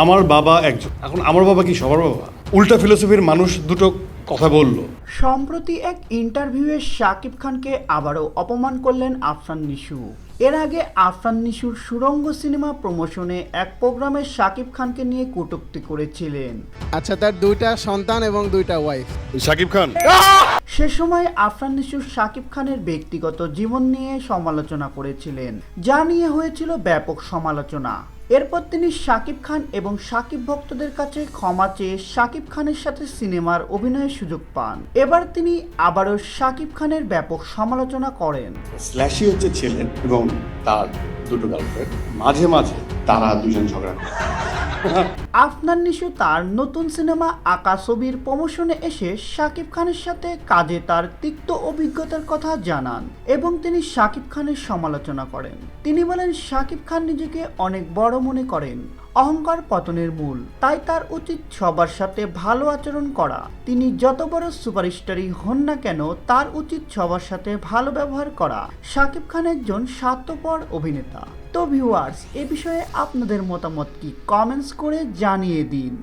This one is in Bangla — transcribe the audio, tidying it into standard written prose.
আমার বাবা একজন, এখন আমার বাবা কি সবার বাবা? উল্টা ফিলোসফির মানুষ দুটো কথা বলল। সম্প্রতি এক ইন্টারভিউয়ে শাকিব খানকে আবারও অপমান করলেন আফরান নিশু। এর আগে আফরান নিশুর সুড়ঙ্গ সিনেমা প্রমোশনে এক প্রোগ্রামে শাকিব খানকে নিয়ে কটূক্তি করেছিলেন। আচ্ছা, তার 2টা সন্তান এবং 2টা ওয়াইফ। শাকিব খান সে সময় আফরান নিশু শাকিব খানের ব্যক্তিগত জীবন নিয়ে সমালোচনা করেছিলেন, যা নিয়ে হয়েছিল ব্যাপক সমালোচনা। এরপর তিনি শাকিব খান এবং শাকিব ভক্তদের কাছে ক্ষমা চেয়ে শাকিব খানের সাথে সিনেমার অভিনয়ের সুযোগ পান। এবার তিনি আবারও শাকিব খানের ব্যাপক সমালোচনা করেন। স্ল্যাশি হচ্ছে ছেলে এবং তার দুটো গার্লফ্রেন্ড, মাঝে মাঝে তারা দুজন ঝগড়া করে। আফরান নিশু তার নতুন সিনেমা আকা ছবির প্রমোশনে এসে শাকিব খানের সাথে কাজে তার তিক্ত অভিজ্ঞতার কথা জানান এবং তিনি শাকিব খানের সমালোচনা করেন। তিনি বলেন, শাকিব খান নিজেকে অনেক বড় মনে করেন, অহংকার পতনের মূল, তাই তার উচিত সবার সাথে ভালো আচরণ করা। তিনি যত বড় সুপারস্টারই হন না কেন, তার উচিত সবার সাথে ভালো ব্যবহার করা। শাকিব খান একজন স্বার্থপর অভিনেতা। তো ভিউয়ার্স, এ বিষয়ে আপনাদের মতামত কি? কমেন্টস করে জানিয়ে দিন।